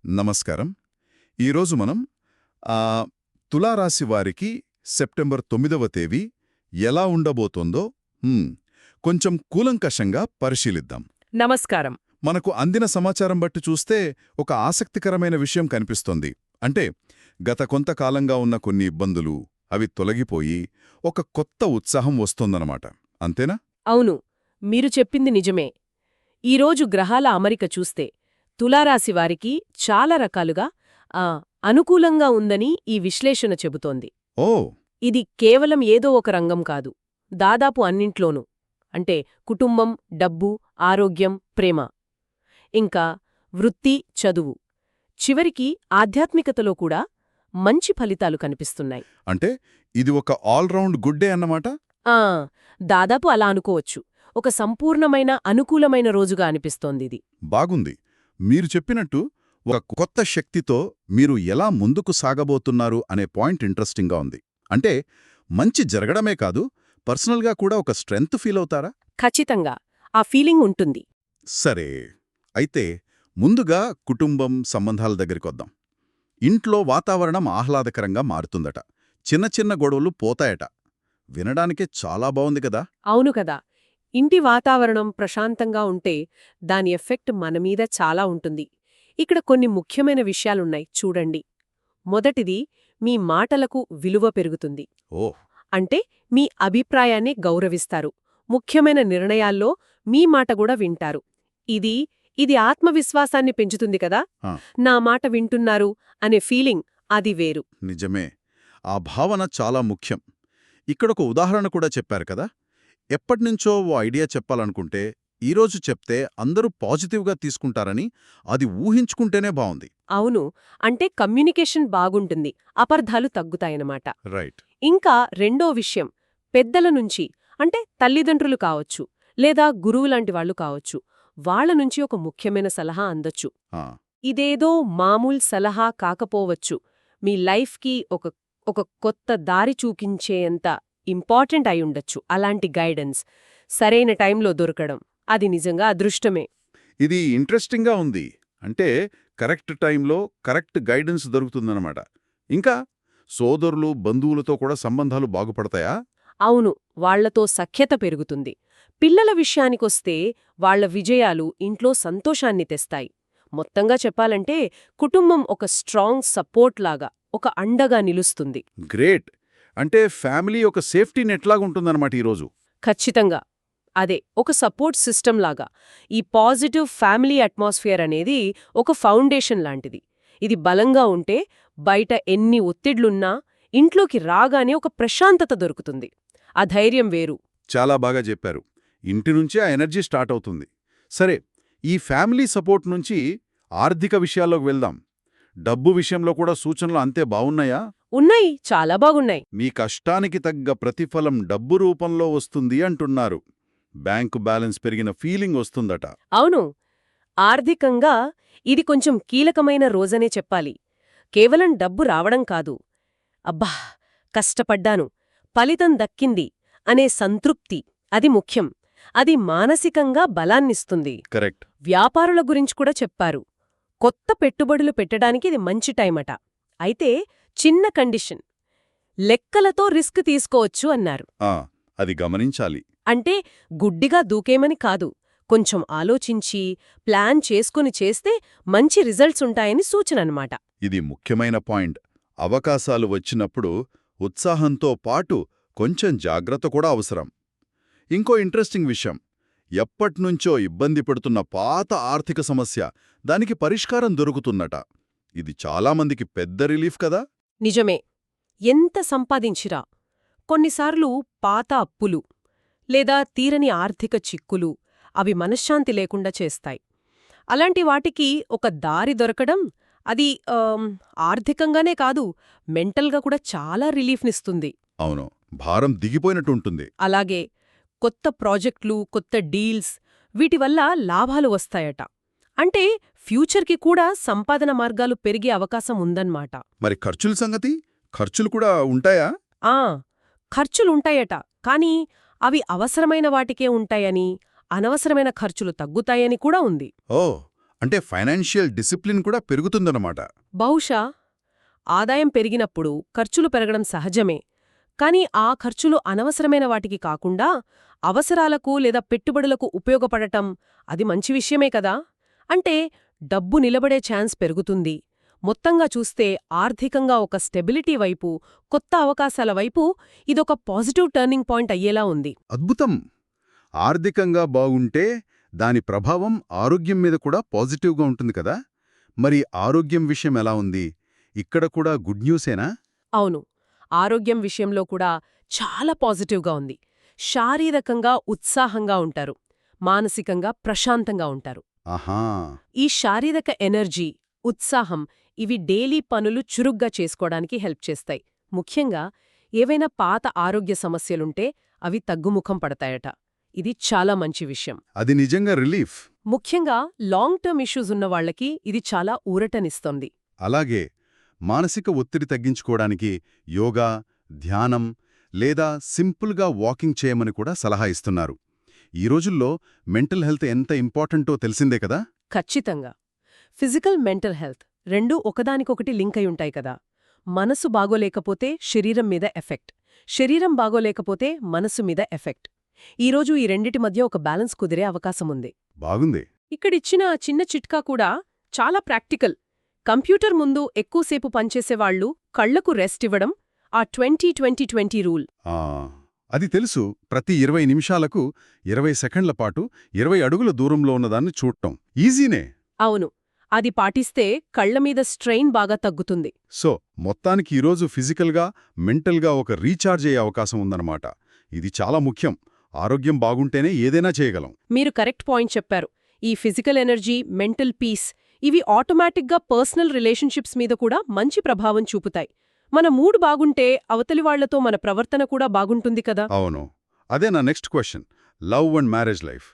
నమస్కారం. ఈరోజు మనం ఆ, తులారాశి వారికి సెప్టెంబర్ 9వ తేదీ ఎలా ఉండబోతోందో కొంచెం కూలంకషంగా పరిశీలిద్దాం. నమస్కారం. మనకు అందిన సమాచారం బట్టి చూస్తే ఒక ఆసక్తికరమైన విషయం కనిపిస్తోంది. అంటే గత కొంతకాలంగా ఉన్న కొన్ని ఇబ్బందులు అవి తొలగిపోయి ఒక కొత్త ఉత్సాహం వస్తోందన్నమాట. అంతేనా? అవును, మీరు చెప్పింది నిజమే. ఈరోజు గ్రహాల అమరిక చూస్తే తులారాశివారికి చాలా రకాలుగా అనుకూలంగా ఉందని ఈ విశ్లేషణ చెబుతోంది. ఓ, ఇది కేవలం ఏదో ఒక రంగం కాదు, దాదాపు అన్నింట్లోనూ. అంటే కుటుంబం, డబ్బు, ఆరోగ్యం, ప్రేమ, ఇంకా వృత్తి, చదువు, చివరికి ఆధ్యాత్మికతలో కూడా మంచి ఫలితాలు కనిపిస్తున్నాయి. అంటే ఇది ఒక ఆల్రౌండ్ గుడ్డే అన్నమాట. ఆ దాదాపు అలా అనుకోవచ్చు. ఒక సంపూర్ణమైన అనుకూలమైన రోజుగా అనిపిస్తోందిది. బాగుంది. మీరు చెప్పినట్టు ఒక కొత్త శక్తితో మీరు ఎలా ముందుకు సాగబోతున్నారు అనే పాయింట్ ఇంట్రెస్టింగ్గా ఉంది. అంటే మంచి జరగడమే కాదు, పర్సనల్గా కూడా ఒక స్ట్రెంగ్త్ ఫీల్ అవుతారా? ఖచ్చితంగా ఆ ఫీలింగ్ ఉంటుంది. సరే, అయితే ముందుగా కుటుంబం సంబంధాల దగ్గరికొద్దాం. ఇంట్లో వాతావరణం ఆహ్లాదకరంగా మారుతుందట, చిన్న చిన్న గొడవలు పోతాయట. వినడానికే చాలా బావుంది కదా. అవును కదా. ఇంటి వాతావరణం ప్రశాంతంగా ఉంటే దాని ఎఫెక్ట్ మనమీద చాలా ఉంటుంది. ఇక్కడ కొన్ని ముఖ్యమైన విషయాలున్నాయి, చూడండి. మొదటిది, మీ మాటలకు విలువ పెరుగుతుంది. ఓ, అంటే మీ అభిప్రాయాన్ని గౌరవిస్తారు. ముఖ్యమైన నిర్ణయాల్లో మీ మాట కూడా వింటారు. ఇది ఆత్మవిశ్వాసాన్ని పెంచుతుంది కదా. ఆ. నా మాట వింటున్నారు అనే ఫీలింగ్, అది వేరు. నిజమే. ఆ భావన చాలా ముఖ్యం. ఇక్కడొక ఉదాహరణ కూడా చెప్పారు కదా. ఎప్పటినుంచో ఓ ఐడియా చెప్పాలనుకుంటే ఈరోజు చెప్తే అందరూ పాజిటివ్గా తీసుకుంటారని అది ఊహించుకుంటేనే బావుంది. అవును, అంటే కమ్యూనికేషన్ బాగుంటుంది, అపార్థాలు తగ్గుతాయన్నమాట. రైట్. ఇంకా రెండో విషయం, పెద్దల నుంచి, అంటే తల్లిదండ్రులు కావచ్చు లేదా గురువులాంటి వాళ్ళు కావచ్చు, వాళ్ల నుంచి ఒక ముఖ్యమైన సలహా అందొచ్చు. ఆ, ఇదేదో మామూలు సలహా కాకపోవచ్చు, మీ లైఫ్కి ఒక కొత్త దారి చూపించేంత ఇంపార్టెంట్ అయి ఉండొచ్చు. అలాంటి గైడెన్స్ సరైన టైంలో దొరకడం, అది నిజంగా అదృష్టమే. ఇది ఇంట్రెస్టింగ్గా ఉంది. అంటే కరెక్ట్ టైంలో కరెక్ట్ గైడెన్స్ దొరుకుతుందన్నమాట. ఇంకా సోదరులు, బంధువులతో కూడా సంబంధాలు బాగుపడతాయా? అవును, వాళ్లతో సఖ్యత పెరుగుతుంది. పిల్లల విషయానికొస్తే వాళ్ల విజయాలు ఇంట్లో సంతోషాన్ని తెస్తాయి. మొత్తంగా చెప్పాలంటే కుటుంబం ఒక స్ట్రాంగ్ సపోర్ట్ లాగా, ఒక అండగా నిలుస్తుంది. గ్రేట్. అంటే ఫ్యామిలీ ఒక సేఫ్టీ నెట్ లాగుంటుందన్నమాట ఈరోజు. ఖచ్చితంగా అదే, ఒక సపోర్ట్ సిస్టమ్ లాగా. ఈ పాజిటివ్ ఫ్యామిలీ అట్మాస్ఫియర్ అనేది ఒక ఫౌండేషన్ లాంటిది. ఇది బలంగా ఉంటే బయట ఎన్ని ఒత్తిడ్లున్నా ఇంట్లోకి రాగానే ఒక ప్రశాంతత దొరుకుతుంది. ఆ ధైర్యం వేరు. చాలా బాగా చెప్పారు. ఇంటి నుంచే ఆ ఎనర్జీ స్టార్ట్ అవుతుంది. సరే, ఈ ఫ్యామిలీ సపోర్ట్ నుంచి ఆర్థిక విషయాల్లోకి వెళ్దాం. డబ్బు విషయంలో కూడా సూచనలు అంతే బావున్నాయా? ఉన్నాయి, చాలా బాగున్నాయి. మీ కష్టానికి తగ్గ ప్రతిఫలం డబ్బు రూపంలో వస్తుంది అంటున్నారు. బ్యాంకు బ్యాలెన్స్ పెరిగిన ఫీలింగ్ వస్తుందట. అవును, ఆర్థికంగా ఇది కొంచెం కీలకమైన రోజనే చెప్పాలి. కేవలం డబ్బు రావడం కాదు, అబ్బా కష్టపడ్డాను, ఫలితం దక్కింది అనే సంతృప్తి, అది ముఖ్యం. అది మానసికంగా బలాన్నిస్తుంది. కరెక్ట్. వ్యాపారుల గురించి కూడా చెప్పారు. కొత్త పెట్టుబడులు పెట్టడానికి ఇది మంచి టైమట. అయితే చిన్న కండిషన్, లెక్కలతో రిస్క్ తీసుకోవచ్చు అన్నారు. అది గమనించాలి. అంటే గుడ్డిగా దూకేమని కాదు, కొంచెం ఆలోచించి ప్లాన్ చేసుకుని చేస్తే మంచి రిజల్ట్స్ ఉంటాయని సూచనన్నమాట. ఇది ముఖ్యమైన పాయింట్. అవకాశాలు వచ్చినప్పుడు ఉత్సాహంతో పాటు కొంచెం జాగ్రత్త కూడా అవసరం. ఇంకో ఇంట్రెస్టింగ్ విషయం, ఎప్పట్నుంచో ఇబ్బంది పెడుతున్న పాత ఆర్థిక సమస్య, దానికి పరిష్కారం దొరుకుతున్నట. ఇది చాలామందికి పెద్ద రిలీఫ్ కదా. నిజమే. ఎంత సంపాదించిరా, కొన్నిసార్లు పాత అప్పులు లేదా తీరని ఆర్థిక చిక్కులు అవి మనశ్శాంతి లేకుండా చేస్తాయి. అలాంటి వాటికి ఒక దారి దొరకడం, అది ఆర్థికంగానే కాదు, మెంటల్గా కూడా చాలా రిలీఫ్నిస్తుంది. అవును, భారం దిగిపోయినట్టుంటుంది. అలాగే కొత్త ప్రాజెక్టులు, కొత్త డీల్స్, వీటి వల్ల లాభాలు వస్తాయట. అంటే ఫ్యూచర్కి కూడా సంపాదన మార్గాలు పెరిగే అవకాశం ఉందన్నమాట. మరి ఖర్చుల సంగతి? ఖర్చులు కూడా ఉంటాయా? ఖర్చులుంటాయట, కానీ అవి అవసరమైన వాటికే ఉంటాయని, అనవసరమైన ఖర్చులు తగ్గుతాయని కూడా ఉంది. ఓ, అంటే ఫైనాన్షియల్ డిసిప్లిన్ కూడా పెరుగుతుందన్నమాట. బహుశా ఆదాయం పెరిగినప్పుడు ఖర్చులు పెరగడం సహజమే. కానీ ఆ ఖర్చులు అనవసరమైన వాటికి కాకుండా అవసరాలకు లేదా పెట్టుబడులకు ఉపయోగపడటం అది మంచి విషయమే కదా. అంటే డబ్బు నిలబడే ఛాన్స్ పెరుగుతుంది. మొత్తంగా చూస్తే ఆర్థికంగా ఒక స్టెబిలిటీ వైపు, కొత్త అవకాశాల వైపు ఇదొక పాజిటివ్ టర్నింగ్ పాయింట్ అయ్యేలా ఉంది. అద్భుతం! ఆర్థికంగా బాగుంటే దాని ప్రభావం ఆరోగ్యం మీద కూడా పాజిటివ్గా ఉంటుంది కదా. మరి ఆరోగ్యం విషయం ఎలా ఉంది? ఇక్కడ కూడా గుడ్ న్యూసేనా? అవును, ఆరోగ్యం విషయంలో కూడా చాలా పాజిటివ్గా ఉంది. శారీరకంగా ఉత్సాహంగా ఉంటారు, మానసికంగా ప్రశాంతంగా ఉంటారు. ఆహా! ఈ శారీరక ఎనర్జీ, ఉత్సాహం ఇవి డైలీ పనులు చురుగ్గా చేసుకోవడానికి హెల్ప్ చేస్తాయి. ముఖ్యంగా ఏవైనా పాత ఆరోగ్య సమస్యలుంటే అవి తగ్గుముఖం పడతాయట. ఇది చాలా మంచి విషయం. అది నిజంగా రిలీఫ్. ముఖ్యంగా లాంగ్ టర్మ్ ఇష్యూస్ ఉన్నవాళ్లకి ఇది చాలా ఊరటనిస్తోంది. అలాగే మానసిక ఒత్తిడి తగ్గించుకోవడానికి యోగా, ధ్యానం లేదా సింపుల్గా వాకింగ్ చేయమని కూడా సలహా ఇస్తున్నారు. ఈ రోజుల్లో మెంటల్ హెల్త్ ఎంత ఇంపార్టెంటో తెలిసిందే కదా. ఖచ్చితంగా. ఫిజికల్, మెంటల్ హెల్త్ రెండూ ఒకదానికొకటి లింక్ అయి ఉంటాయి కదా. మనసు బాగోలేకపోతే శరీరం మీద ఎఫెక్ట్, శరీరం బాగోలేకపోతే మనసు మీద ఎఫెక్ట్. ఈరోజు ఈ రెండిటి మధ్య ఒక బ్యాలెన్స్ కుదిరే అవకాశముంది. బాగుంది. ఇక్కడిచ్చిన ఆ చిన్న చిట్కా కూడా చాలా ప్రాక్టికల్. కంప్యూటర్ ముందు ఎక్కువసేపు పనిచేసేవాళ్లు కళ్లకు రెస్ట్ ఇవ్వడం, ఆ 20-20-20 రూల్. అది తెలుసు. ప్రతి 20 నిమిషాలకు 20 సెకండ్ల పాటు 20 అడుగుల దూరంలో ఉన్నదాన్ని చూడటం ఈజీనే. అవును, అది పాటిస్తే కళ్లమీద స్ట్రెయిన్ బాగా తగ్గుతుంది. సో మొత్తానికి ఈరోజు ఫిజికల్గా, మెంటల్గా ఒక రీఛార్జ్ అయ్యే అవకాశం ఉందన్నమాట. ఇది చాలా ముఖ్యం. ఆరోగ్యం బాగుంటేనే ఏదైనా చేయగలం. మీరు కరెక్ట్ పాయింట్ చెప్పారు. ఈ ఫిజికల్ ఎనర్జీ, మెంటల్ పీస్ ఇవి ఆటోమేటిక్గా పర్సనల్ రిలేషన్షిప్స్ మీద కూడా మంచి ప్రభావం చూపుతాయి. మన మూడ్ బాగుంటే అవతలి వాళ్లతో మన ప్రవర్తన కూడా బాగుంటుంది కదా. అవును, అదే నా next question. Love and marriage life,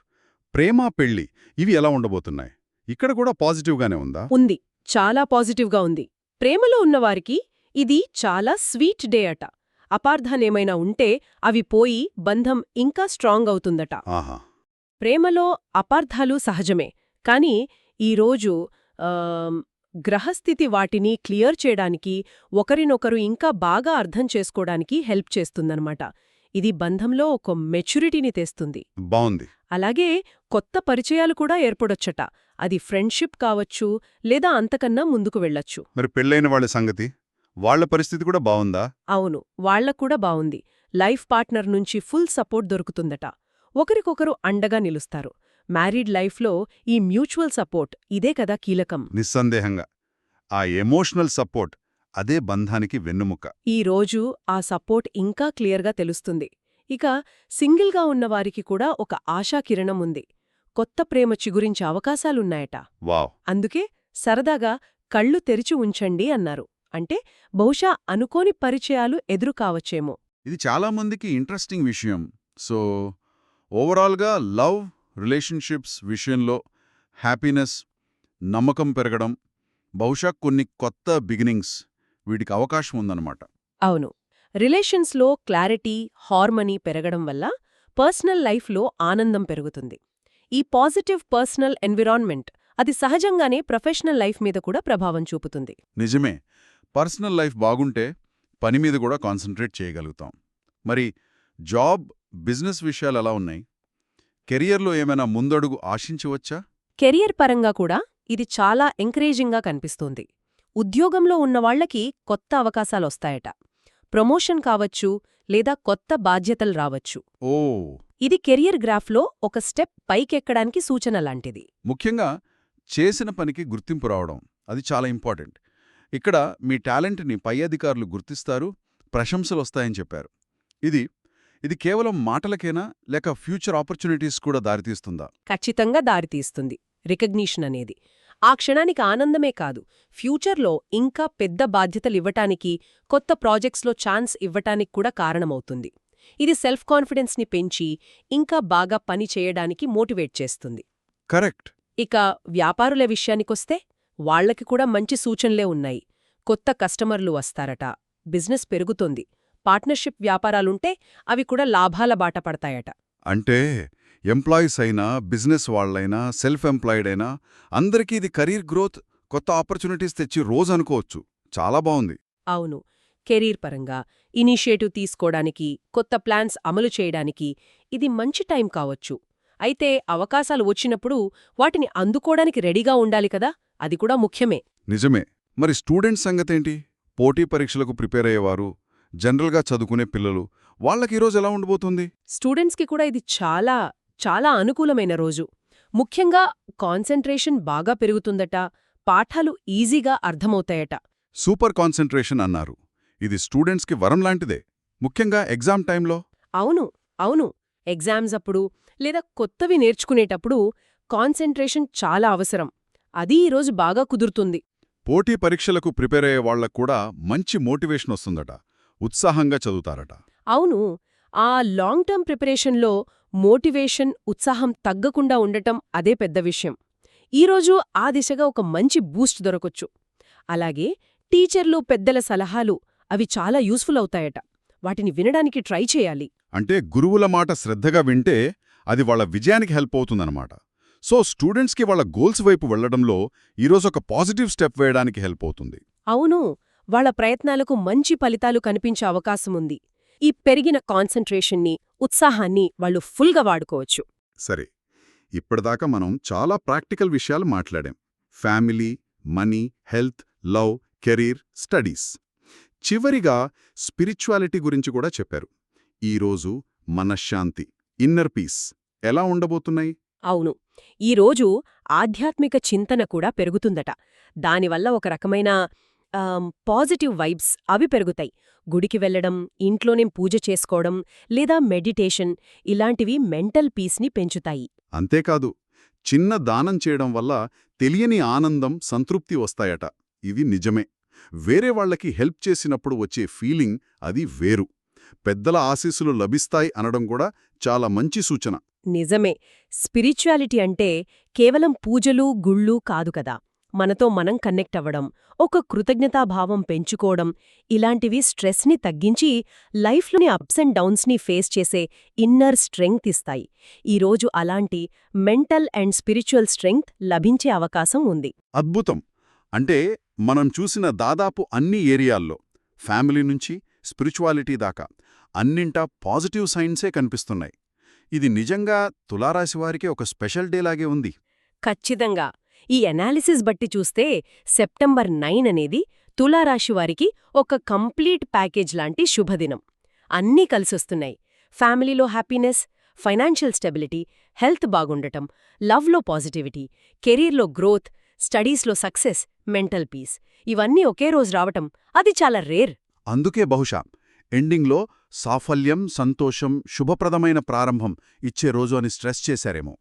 ప్రేమ, పెళ్లి ఇవి ఎలా ఉండబోతున్నాయి? ఇక్కడ కూడా పాజిటివ్గానే ఉందా? ఉంది, చాలా పాజిటివ్గా ఉంది. ప్రేమలో ఉన్నవారికి ఇది చాలా స్వీట్ డే అట. అపార్థాలేమైనా ఉంటే అవి పోయి బంధం ఇంకా స్ట్రాంగ్ అవుతుందట. ఆహా! ప్రేమలో అపార్థాలు సహజమే, కానీ ఈరోజు గ్రహస్థితి వాటిని క్లియర్ చేయడానికి, ఒకరినొకరు ఇంకా బాగా అర్థం చేసుకోవడానికి హెల్ప్ చేస్తుందన్నమాట. ఇది బంధంలో ఒక మెచ్యూరిటీని తెస్తుంది. బావుంది. అలాగే కొత్త పరిచయాలు కూడా ఏర్పడొచ్చట. అది ఫ్రెండ్షిప్ కావచ్చు, లేదా అంతకన్నా ముందుకు వెళ్ళొచ్చు. మరి పెళ్ళైన వాళ్ళ సంగతి, వాళ్ల పరిస్థితి కూడా బావుందా? అవును, వాళ్లక్కూడా బావుంది. లైఫ్ పార్ట్నర్ నుంచి ఫుల్ సపోర్ట్ దొరుకుతుందట. ఒకరికొకరు అండగా నిలుస్తారు. మ్యారీడ్ లైఫ్లో ఈ మ్యూచువల్ సపోర్ట్ ఇదే కదా కీలకం. నిస్సందేహంగా ఆ ఎమోషనల్ సపోర్ట్ అదే బంధానికి వెన్నుముక్క. ఈ రోజు ఆ సపోర్ట్ ఇంకా క్లియర్గా తెలుస్తుంది. ఇక సింగిల్గా ఉన్నవారికి కూడా ఒక ఆశాకిరణం ఉంది. కొత్త ప్రేమ చిగురించే అవకాశాలున్నాయట. వావ్! అందుకే సరదాగా కళ్ళు తెరిచి ఉంచండి అన్నారు. అంటే బహుశా అనుకోని పరిచయాలు ఎదురు కావచ్చేమో. ఇది చాలామందికి ఇంట్రెస్టింగ్ విషయం. సో ఓవరాల్గా లవ్, రిలేషన్షిప్స్ విషయంలో హ్యాపీనెస్, నమ్మకం పెరగడం, బహుశా కొన్ని కొత్త బిగినింగ్స్ వీటికి అవకాశం ఉందన్నమాట. అవును, రిలేషన్స్లో క్లారిటీ, హార్మనీ పెరగడం వల్ల పర్సనల్ లైఫ్లో ఆనందం పెరుగుతుంది. ఈ పాజిటివ్ పర్సనల్ ఎన్విరాన్మెంట్ అది సహజంగానే ప్రొఫెషనల్ లైఫ్ మీద కూడా ప్రభావం చూపుతుంది. నిజమే. పర్సనల్ లైఫ్ బాగుంటే పని మీద కూడా కాన్సంట్రేట్ చేయగలుగుతాం. మరి జాబ్, బిజినెస్ విషయాలు ఎలా ఉన్నాయి? కెరియర్లో ఏమైనా ముందడుగు ఆశించవచ్చా? కెరియర్ పరంగా కూడా ఇది చాలా ఎంకరేజింగ్గా కనిపిస్తోంది. ఉద్యోగంలో ఉన్నవాళ్లకి కొత్త అవకాశాలొస్తాయట. ప్రమోషన్ కావచ్చు, లేదా కొత్త బాధ్యతలు రావచ్చు. ఓ! ఇది కెరియర్ గ్రాఫ్లో ఒక స్టెప్ పైకెక్కడానికి సూచన లాంటిది. ముఖ్యంగా చేసిన పనికి గుర్తింపు రావడం అది చాలా ఇంపార్టెంట్. ఇక్కడ మీ టాలెంట్ని పై అధికారులు గుర్తిస్తారు, ప్రశంసలొస్తాయని చెప్పారు. ఇది కేవలం మాటలకేనా, లేక ఫ్యూచర్ ఆపర్చునిటీస్ కూడా దారితీస్తుందా? ఖచ్చితంగా దారితీస్తుంది. రికగ్నిషన్ అనేది ఆ క్షణానికి ఆనందమే కాదు, ఫ్యూచర్లో ఇంకా పెద్ద బాధ్యతలివ్వటానికి, కొత్త ప్రాజెక్ట్స్లో ఛాన్స్ ఇవ్వటానికి కూడా కారణమవుతుంది. ఇది సెల్ఫ్ కాన్ఫిడెన్స్ని పెంచి ఇంకా బాగా పని చేయడానికి మోటివేట్ చేస్తుంది. కరెక్ట్. ఇక వ్యాపారుల విషయానికొస్తే వాళ్లకి కూడా మంచి సూచనలే ఉన్నాయి. కొత్త కస్టమర్లు వస్తారట, బిజినెస్ పెరుగుతోంది, పార్ట్నర్షిప్ వ్యాపారాలుంటే అవి కూడా లాభాల బాట పడతాయట. అంటే ఎంప్లాయీస్ అయినా, బిజినెస్ వాళ్ళైనా, సెల్ఫ్ ఎంప్లాయిడ్ అయినా అందరికీ ఇది కెరీర్ గ్రోత్, కొత్త ఆపర్చునిటీస్ తెచ్చి రోజు అనుకోవచ్చు. చాలా బావుంది. అవును. కెరీర్ పరంగా ఇనిషియేటివ్ తీసుకోవడానికి, కొత్త ప్లాన్స్ అమలు చేయడానికి ఇది మంచి టైం కావచ్చు. అయితే అవకాశాలు వచ్చినప్పుడు వాటిని అందుకోడానికి రెడీగా ఉండాలి కదా, అది కూడా ముఖ్యమే. నిజమే. మరి స్టూడెంట్స్ సంగతేంటి? పోటీ పరీక్షలకు ప్రిపేర్ అయ్యేవారు, జనరల్గా చదువుకునే పిల్లలు, వాళ్ళకి ఈరోజు ఎలా ఉండబోతుంది? స్టూడెంట్స్కి కూడా ఇది చాలా చాలా అనుకూలమైన రోజు. ముఖ్యంగా కాన్సంట్రేషన్ బాగా పెరుగుతుందట, పాఠాలు ఈజీగా అర్థమవుతాయట. సూపర్ కాన్సంట్రేషన్ అన్నారు. ఇది స్టూడెంట్స్కి వరం లాంటిదే, ముఖ్యంగా ఎగ్జామ్ టైంలో. అవును అవును. ఎగ్జామ్స్ అప్పుడు లేదా కొత్తవి నేర్చుకునేటప్పుడు కాన్సంట్రేషన్ చాలా అవసరం. అది ఈరోజు బాగా కుదురుతుంది. పోటీ పరీక్షలకు ప్రిపేర్ అయ్యే వాళ్లకు కూడా మంచి మోటివేషన్ వస్తుందట, ఉత్సాహంగా చదువుతారట. అవును. ఆ లాంగ్ టర్మ్ ప్రిపరేషన్లో మోటివేషన్, ఉత్సాహం తగ్గకుండా ఉండటం అదే పెద్ద విషయం. ఈరోజు ఆ దిశగా ఒక మంచి బూస్ట్ దొరకొచ్చు. అలాగే టీచర్లు, పెద్దల సలహాలు అవి చాలా యూస్ఫుల్ అవుతాయట. వాటిని వినడానికి ట్రై చేయాలి. అంటే గురువుల మాట శ్రద్ధగా వింటే అది వాళ్ళ విజయానికి హెల్ప్ అవుతుందన్నమాట. సో స్టూడెంట్స్కి వాళ్ళ గోల్స్ వైపు వెళ్లడంలో ఈరోజు ఒక పాజిటివ్ స్టెప్ వేయడానికి హెల్ప్ అవుతుంది. అవును. వాళ్ళ ప్రయత్నాలకు మంచి ఫలితాలు కనిపించే అవకాశముంది. ఈ పెరిగిన కాన్సంట్రేషన్ని, ఉత్సాహాన్ని వాళ్ళు ఫుల్గా వాడుకోవచ్చు. సరే, ఇప్పటిదాకా మనం చాలా ప్రాక్టికల్ విషయాలు మాట్లాడాం. Family, money, health, love, career, studies. చివరిగా స్పిరిచువాలిటీ గురించి కూడా చెప్పారు. ఈరోజు మనశ్శాంతి, ఇన్నర్ పీస్ ఎలా ఉండబోతున్నాయి? అవును. ఈరోజు ఆధ్యాత్మిక చింతన కూడా పెరుగుతుందట. దానివల్ల ఒక రకమైన పాజిటివ్ వైబ్స్ అవి పెరుగుతాయి. గుడికి వెళ్లడం, ఇంట్లోనే పూజ చేసుకోవడం లేదా మెడిటేషన్ ఇలాంటివి మెంటల్ పీస్ని పెంచుతాయి. అంతేకాదు, చిన్న దానం చేయడం వల్ల తెలియని ఆనందం, సంతృప్తి వస్తాయట. ఇవి నిజమే. వేరే వాళ్లకి హెల్ప్ చేసినప్పుడు వచ్చే ఫీలింగ్ అది వేరు. పెద్దల ఆశీస్సులు లభిస్తాయి అనడం కూడా చాలా మంచి సూచన. నిజమే. స్పిరిచువాలిటీ అంటే కేవలం పూజలు, గుళ్ళు కాదు కదా. మనతో మనం కనెక్ట్ అవ్వడం, ఒక కృతజ్ఞతాభావం పెంచుకోవడం ఇలాంటివి స్ట్రెస్ని తగ్గించి లైఫ్లోని అప్స్ అండ్ డౌన్స్ని ఫేస్ చేసే ఇన్నర్ స్ట్రెంగ్త్ ఇస్తాయి. ఈరోజు అలాంటి మెంటల్ అండ్ స్పిరిచువల్ స్ట్రెంగ్త్ లభించే అవకాశం ఉంది. అద్భుతం. అంటే మనం చూసిన దాదాపు అన్ని ఏరియాల్లో, ఫ్యామిలీ నుంచి స్పిరిచువాలిటీ దాకా అన్నింటా పాజిటివ్ సైన్సే కనిపిస్తున్నాయి. ఇది నిజంగా తులారాశివారికి ఒక స్పెషల్ డే లాగే ఉంది. ఖచ్చితంగా. ఈ ఎనాలిసిస్ బట్టి చూస్తే సెప్టెంబర్ 9 అనేది తులారాశివారికి ఒక కంప్లీట్ ప్యాకేజ్ లాంటి శుభదినం. అన్నీ కలిసొస్తున్నాయి. ఫ్యామిలీలో హ్యాపీనెస్, ఫైనాన్షియల్ స్టెబిలిటీ, హెల్త్ బాగుండటం, లవ్లో పాజిటివిటీ, కెరీర్లో గ్రోత్, స్టడీస్లో సక్సెస్, మెంటల్ పీస్ ఇవన్నీ ఒకే రోజు రావటం అది చాలా రేర్. అందుకే బహుశా ఎండింగ్లో సాఫల్యం, సంతోషం, శుభప్రదమైన ప్రారంభం ఇచ్చే రోజు అని స్ట్రెస్ చేశారేమో.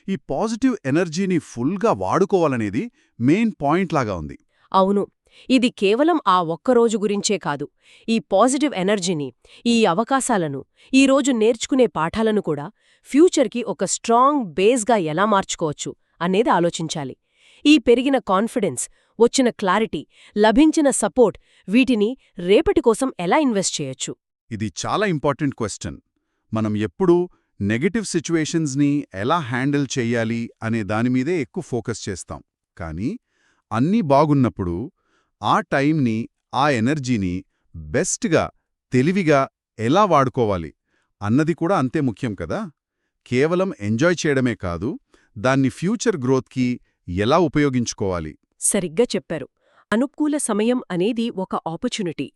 ఈ పాజిటివ్ ఎనర్జీని ఫుల్గా వాడుకోవాలనేది మెయిన్ పాయింట్ లాగా ఉంది. అవును. ఇది కేవలం ఆ ఒక్కరోజు గురించే కాదు. ఈ పాజిటివ్ ఎనర్జీని, ఈ అవకాశాలను, ఈరోజు నేర్చుకునే పాఠాలను కూడా ఫ్యూచర్కి ఒక స్ట్రాంగ్ బేస్గా ఎలా మార్చుకోవచ్చు అనేది ఆలోచించాలి. ఈ పెరిగిన కాన్ఫిడెన్స్, వచ్చిన క్లారిటీ, లభించిన సపోర్ట్ వీటిని రేపటి కోసం ఎలా ఇన్వెస్ట్ చేయొచ్చు? ఇది చాలా ఇంపార్టెంట్ క్వశ్చన్. మనం ఎప్పుడూ నెగటివ్ సిచ్యువేషన్స్ని ఎలా హ్యాండిల్ చెయ్యాలి అనే దానిమీదే ఎక్కువ ఫోకస్ చేస్తాం. కానీ అన్నీ బాగున్నప్పుడు ఆ టైంని, ఆ ఎనర్జీని బెస్ట్గా, తెలివిగా ఎలా వాడుకోవాలి అన్నది కూడా అంతే ముఖ్యం కదా. కేవలం ఎంజాయ్ చేయడమే కాదు, దాన్ని ఫ్యూచర్ గ్రోత్కి ఎలా ఉపయోగించుకోవాలి. సరిగ్గా చెప్పారు. అనుకూల సమయం అనేది ఒక ఆపర్చునిటీ.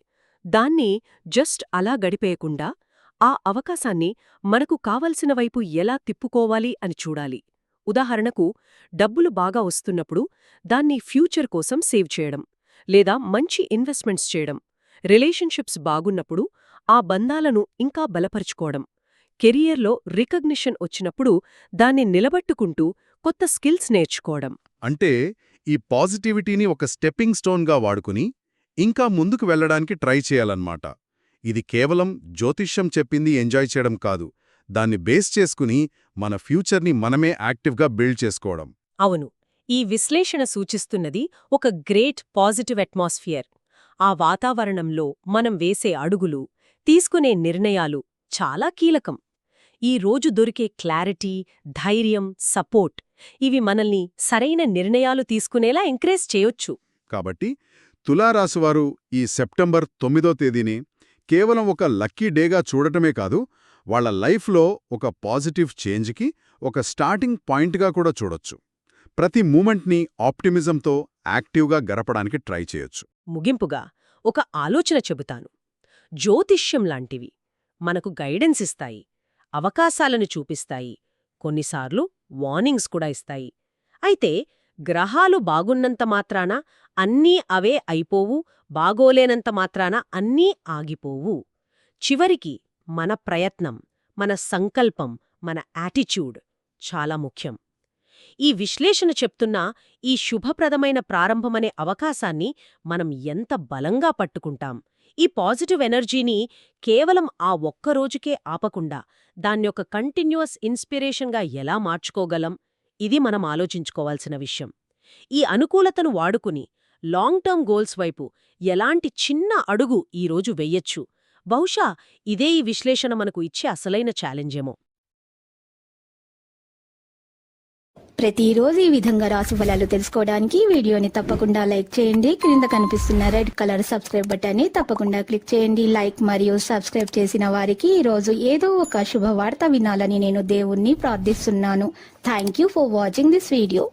దాన్ని జస్ట్ అలా గడిపేయకుండా ఆ అవకాశాన్ని మనకు కావలసిన వైపు ఎలా తిప్పుకోవాలి అని చూడాలి. ఉదాహరణకు, డబ్బులు బాగా వస్తున్నప్పుడు దాన్ని ఫ్యూచర్ కోసం సేవ్ చేయడం, లేదా మంచి ఇన్వెస్ట్మెంట్స్ చేయడం. రిలేషన్షిప్స్ బాగున్నప్పుడు ఆ బంధాలను ఇంకా బలపరుచుకోవడం. కెరియర్లో రికగ్నిషన్ వచ్చినప్పుడు దాన్ని నిలబట్టుకుంటూ కొత్త స్కిల్స్ నేర్చుకోవడం. అంటే ఈ పాజిటివిటీని ఒక స్టెప్పింగ్ స్టోన్గా వాడుకుని ఇంకా ముందుకు వెళ్లడానికి ట్రై చేయాలన్నమాట. ఇది కేవలం జ్యోతిష్యం చెప్పింది ఎంజాయ్ చేయడం కాదు, దాన్ని బేస్ చేసుకుని మన ఫ్యూచర్ని మనమే యాక్టివ్గా బిల్డ్ చేసుకోవడం. అవును. ఈ విశ్లేషణ సూచిస్తున్నది ఒక గ్రేట్ పాజిటివ్ అట్మాస్ఫియర్. ఆ వాతావరణంలో మనం వేసే అడుగులు, తీసుకునే నిర్ణయాలు చాలా కీలకం. ఈ రోజు దొరికే క్లారిటీ, ధైర్యం, సపోర్ట్ ఇవి మనల్ని సరైన నిర్ణయాలు తీసుకునేలా ఎంకరేజ్ చేయొచ్చు. కాబట్టి తులారాశివారు ఈ సెప్టెంబర్ 9వ తేదీని కేవలం ఒక లక్కీ డేగా చూడటమే కాదు, వాళ్ళ లైఫ్లో ఒక పాజిటివ్ చేంజ్కి ఒక స్టార్టింగ్ పాయింట్గా కూడా చూడొచ్చు. ప్రతి మూమెంట్ని ఆప్టిమిజంతో యాక్టివ్గా గడపడానికి ట్రై చేయొచ్చు. ముగింపుగా ఒక ఆలోచన చెబుతాను. జ్యోతిష్యం లాంటివి మనకు గైడెన్స్ ఇస్తాయి, అవకాశాలను చూపిస్తాయి, కొన్నిసార్లు వార్నింగ్స్ కూడా ఇస్తాయి. అయితే గ్రహాలు బాగున్నంత మాత్రాన అన్నీ అవే అయిపోవు, బాగోలేనంత మాత్రాన అన్నీ ఆగిపోవు. చివరికి మన ప్రయత్నం, మన సంకల్పం, మన యాటిట్యూడ్ చాలా ముఖ్యం. ఈ విశ్లేషణ చెప్తున్న ఈ శుభప్రదమైన ప్రారంభమనే అవకాశాన్ని మనం ఎంత బలంగా పట్టుకుంటాం, ఈ పాజిటివ్ ఎనర్జీని కేవలం ఆ ఒక్కరోజుకే ఆపకుండా దాన్నొక కంటిన్యూయస్ ఇన్స్పిరేషన్గా ఎలా మార్చుకోగలం, ఇది మనం ఆలోచించుకోవాల్సిన విషయం. ఈ అనుకూలతను వాడుకుని లాంగ్ టర్మ్ గోల్స్ వైపు ఎలాంటి చిన్న అడుగు ఈరోజు వెయ్యొచ్చు. బహుశా ఇదే ఈ విశ్లేషణ మనకు ఇచ్చే అసలైన ఛాలెంజేమో. ప్రతిరోజు ఈ విధంగా రాశి ఫలాలు తెలుసుకోవడానికి వీడియోని తప్పకుండా లైక్ చేయండి. క్రింద కనిపిస్తున్న రెడ్ కలర్ సబ్స్క్రైబ్ బటన్ని తప్పకుండా క్లిక్ చేయండి. లైక్ మరియు సబ్స్క్రైబ్ చేసిన వారికి ఈరోజు ఏదో ఒక శుభవార్త వినాలని నేను దేవుణ్ణి ప్రార్థిస్తున్నాను. Thank you for watching this video.